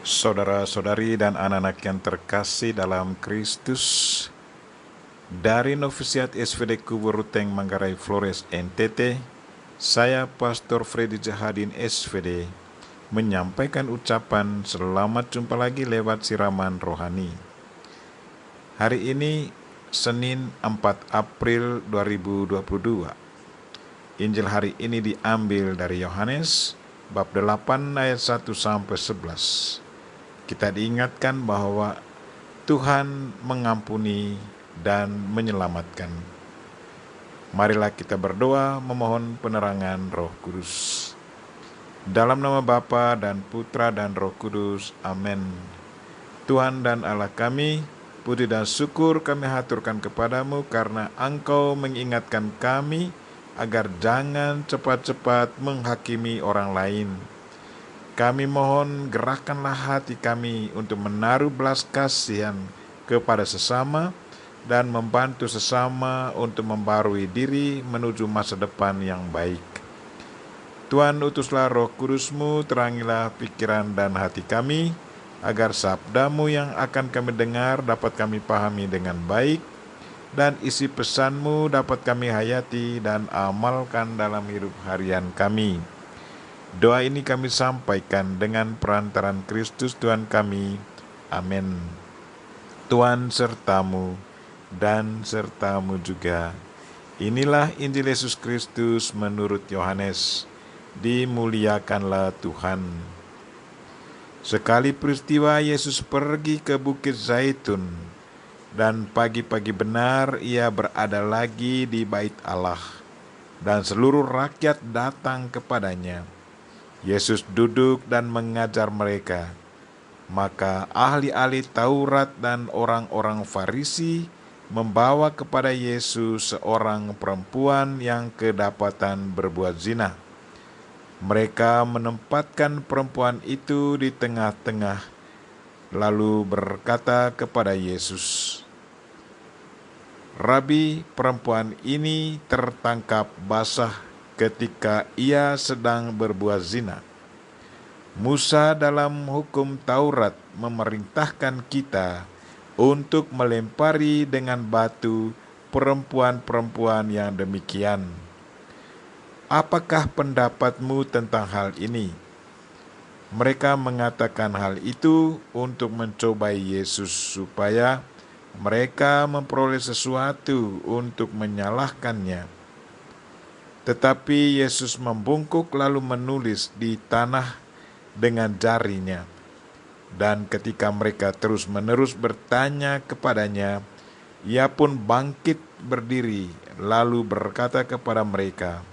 Saudara-saudari dan anak-anak yang terkasih dalam Kristus, dari Novisiat SVD Kubur Ruteng Manggarai Flores NTT, saya Pastor Freddy Jahadin SVD menyampaikan ucapan selamat jumpa lagi lewat siraman rohani. Hari ini Senin 4 April 2022. Injil hari ini diambil dari Yohanes bab 8 ayat 1 sampai 11. Kita diingatkan bahwa Tuhan mengampuni dan menyelamatkan. Marilah kita berdoa memohon penerangan Roh Kudus. Dalam nama Bapa dan Putra dan Roh Kudus, amin. Tuhan dan Allah kami, puji dan syukur kami haturkan kepadamu karena Engkau mengingatkan kami agar jangan cepat-cepat menghakimi orang lain. Kami mohon gerakkanlah hati kami untuk menaruh belas kasihan kepada sesama dan membantu sesama untuk membarui diri menuju masa depan yang baik. Tuhan, utuslah Roh Kudus-Mu, terangilah pikiran dan hati kami, agar sabda-Mu yang akan kami dengar dapat kami pahami dengan baik, dan isi pesan-Mu dapat kami hayati dan amalkan dalam hidup harian kami. Doa ini kami sampaikan dengan perantaran Kristus Tuhan kami. Amin. Tuhan sertamu dan sertamu juga. Inilah Injil Yesus Kristus menurut Yohanes. Dimuliakanlah Tuhan. Sekali peristiwa Yesus pergi ke Bukit Zaitun, dan pagi-pagi benar ia berada lagi di Bait Allah, dan seluruh rakyat datang kepadanya. Yesus duduk dan mengajar mereka. Maka ahli-ahli Taurat dan orang-orang Farisi membawa kepada Yesus seorang perempuan yang kedapatan berbuat zina. Mereka menempatkan perempuan itu di tengah-tengah, lalu berkata kepada Yesus, "Rabi, perempuan ini tertangkap basah ketika ia sedang berbuat zina. Musa dalam hukum Taurat memerintahkan kita untuk melempari dengan batu perempuan-perempuan yang demikian. Apakah pendapatmu tentang hal ini?" Mereka mengatakan hal itu untuk mencobai Yesus supaya mereka memperoleh sesuatu untuk menyalahkannya. Tetapi Yesus membungkuk lalu menulis di tanah dengan jarinya. Dan ketika mereka terus-menerus bertanya kepadanya, ia pun bangkit berdiri lalu berkata kepada mereka,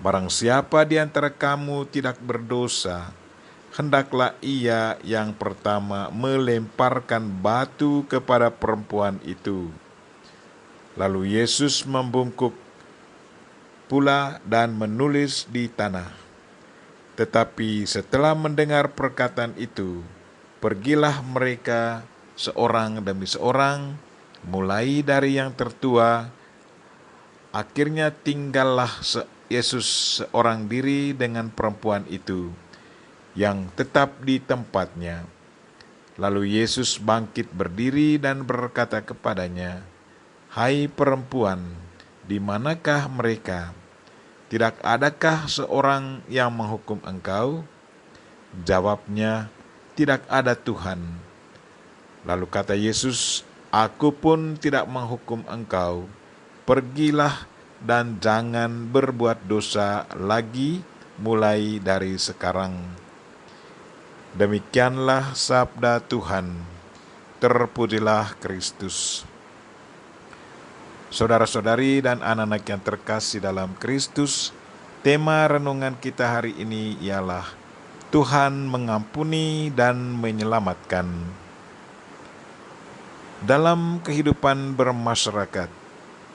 "Barang siapa di antara kamu tidak berdosa, hendaklah ia yang pertama melemparkan batu kepada perempuan itu." Lalu Yesus membungkuk pula dan menulis di tanah. Tetapi setelah mendengar perkataan itu, pergilah mereka seorang demi seorang, mulai dari yang tertua. Akhirnya tinggallah Yesus seorang diri dengan perempuan itu, yang tetap di tempatnya. Lalu Yesus bangkit berdiri dan berkata kepadanya, "Hai perempuan, di manakah mereka? Tidak adakah seorang yang menghukum engkau?" Jawabnya, "Tidak ada Tuhan." Lalu kata Yesus, "Aku pun tidak menghukum engkau. Pergilah dan jangan berbuat dosa lagi mulai dari sekarang." Demikianlah sabda Tuhan. Terpujilah Kristus. Saudara-saudari dan anak-anak yang terkasih dalam Kristus, tema renungan kita hari ini ialah Tuhan mengampuni dan menyelamatkan. Dalam kehidupan bermasyarakat,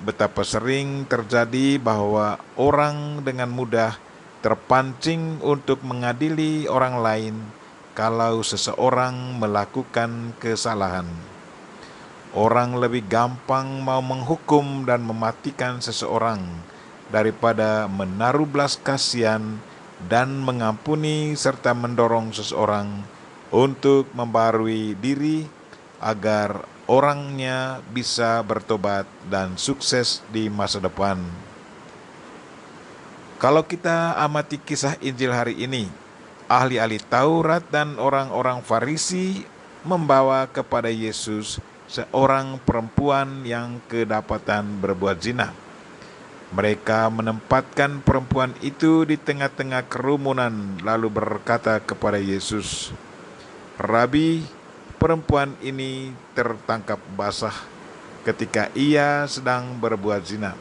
betapa sering terjadi bahwa orang dengan mudah terpancing untuk mengadili orang lain kalau seseorang melakukan kesalahan. Orang lebih gampang mau menghukum dan mematikan seseorang daripada menaruh belas kasihan dan mengampuni serta mendorong seseorang untuk membarui diri agar orangnya bisa bertobat dan sukses di masa depan. Kalau kita amati kisah Injil hari ini, ahli-ahli Taurat dan orang-orang Farisi membawa kepada Yesus seorang perempuan yang kedapatan berbuat zina. Mereka menempatkan perempuan itu di tengah-tengah kerumunan lalu berkata kepada Yesus, "Rabi, perempuan ini tertangkap basah ketika ia sedang berbuat zina.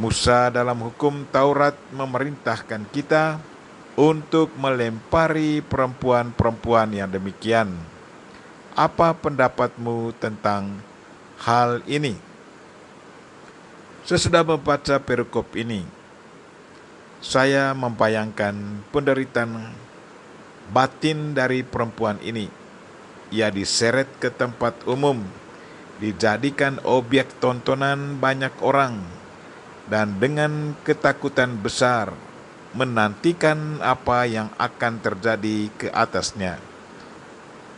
Musa dalam hukum Taurat memerintahkan kita untuk melempari perempuan-perempuan yang demikian. Apa pendapatmu tentang hal ini?" Sesudah membaca perikop ini, saya membayangkan penderitaan batin dari perempuan ini. Ia diseret ke tempat umum, dijadikan objek tontonan banyak orang, dan dengan ketakutan besar menantikan apa yang akan terjadi ke atasnya.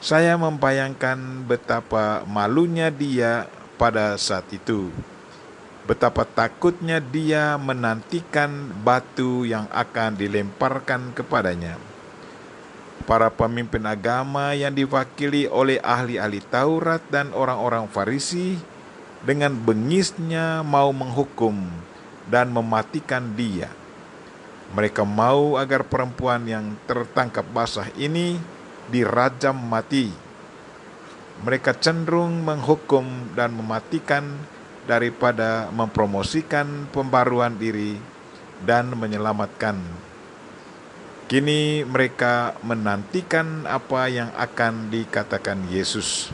Saya membayangkan betapa malunya dia pada saat itu. Betapa takutnya dia menantikan batu yang akan dilemparkan kepadanya. Para pemimpin agama yang diwakili oleh ahli-ahli Taurat dan orang-orang Farisi dengan bengisnya mau menghukum dan mematikan dia. Mereka mau agar perempuan yang tertangkap basah ini dirajam mati. Mereka cenderung menghukum dan mematikan daripada mempromosikan pembaruan diri dan menyelamatkan. Kini mereka menantikan apa yang akan dikatakan Yesus.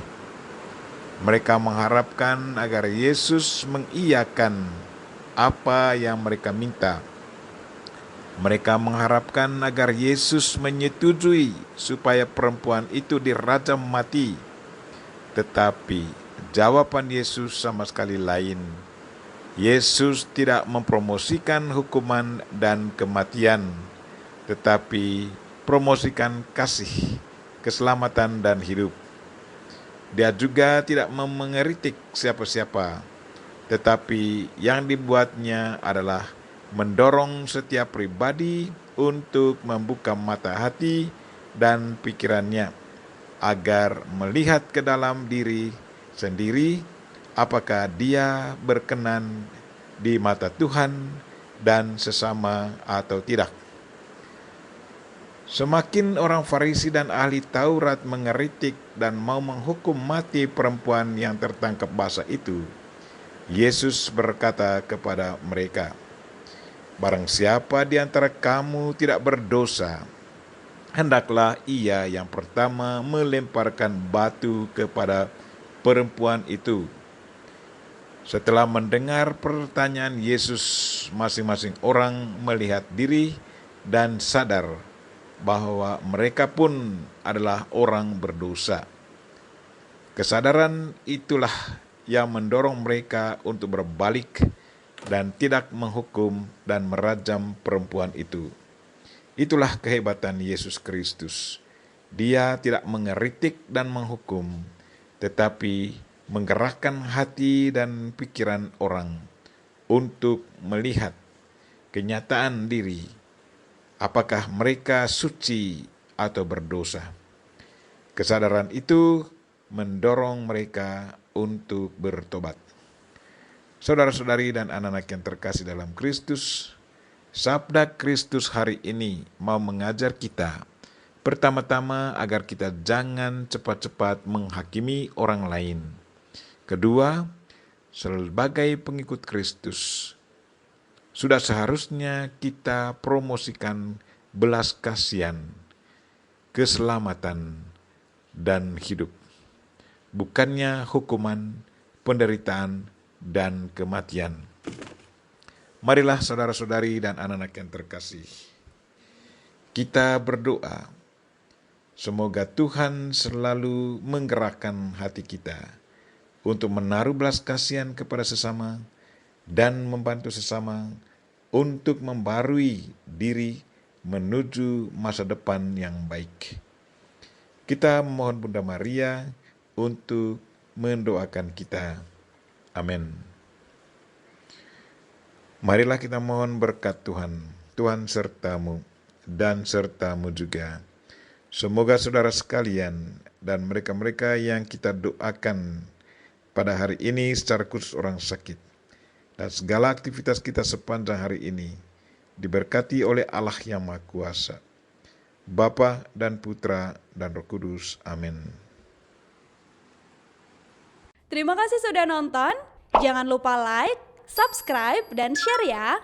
Mereka mengharapkan agar Yesus mengiyakan apa yang mereka minta. Mereka mengharapkan agar Yesus menyetujui supaya perempuan itu dirajam mati. Tetapi jawaban Yesus sama sekali lain. Yesus tidak mempromosikan hukuman dan kematian, tetapi promosikan kasih, keselamatan, dan hidup. Dia juga tidak mengeritik siapa-siapa, tetapi yang dibuatnya adalah mendorong setiap pribadi untuk membuka mata hati dan pikirannya, agar melihat ke dalam diri sendiri apakah dia berkenan di mata Tuhan dan sesama atau tidak. Semakin orang Farisi dan ahli Taurat mengeritik dan mau menghukum mati perempuan yang tertangkap basah itu, Yesus berkata kepada mereka, "Barang siapa di antara kamu tidak berdosa, hendaklah ia yang pertama melemparkan batu kepada perempuan itu." Setelah mendengar pertanyaan Yesus, masing-masing orang melihat diri dan sadar bahwa mereka pun adalah orang berdosa. Kesadaran itulah yang mendorong mereka untuk berbalik dan tidak menghukum dan merajam perempuan itu. Itulah kehebatan Yesus Kristus. Dia tidak mengeritik dan menghukum, tetapi menggerakkan hati dan pikiran orang untuk melihat kenyataan diri, apakah mereka suci atau berdosa. Kesadaran itu mendorong mereka untuk bertobat. Saudara-saudari dan anak-anak yang terkasih dalam Kristus, sabda Kristus hari ini mau mengajar kita, pertama-tama agar kita jangan cepat-cepat menghakimi orang lain. Kedua, sebagai pengikut Kristus, sudah seharusnya kita promosikan belas kasihan, keselamatan, dan hidup, bukannya hukuman, penderitaan, dan kematian. Marilah saudara-saudari dan anak-anak yang terkasih, kita berdoa, semoga Tuhan selalu menggerakkan hati kita untuk menaruh belas kasihan kepada sesama dan membantu sesama untuk membarui diri menuju masa depan yang baik. Kita mohon Bunda Maria untuk mendoakan kita. Amin. Marilah kita mohon berkat Tuhan. Tuhan sertamu dan sertamu juga. Semoga saudara sekalian dan mereka-mereka yang kita doakan pada hari ini secara khusus orang sakit dan segala aktivitas kita sepanjang hari ini diberkati oleh Allah yang Maha Kuasa, Bapa dan Putra dan Roh Kudus. Amin. Terima kasih sudah nonton. Jangan lupa like, subscribe, dan share ya.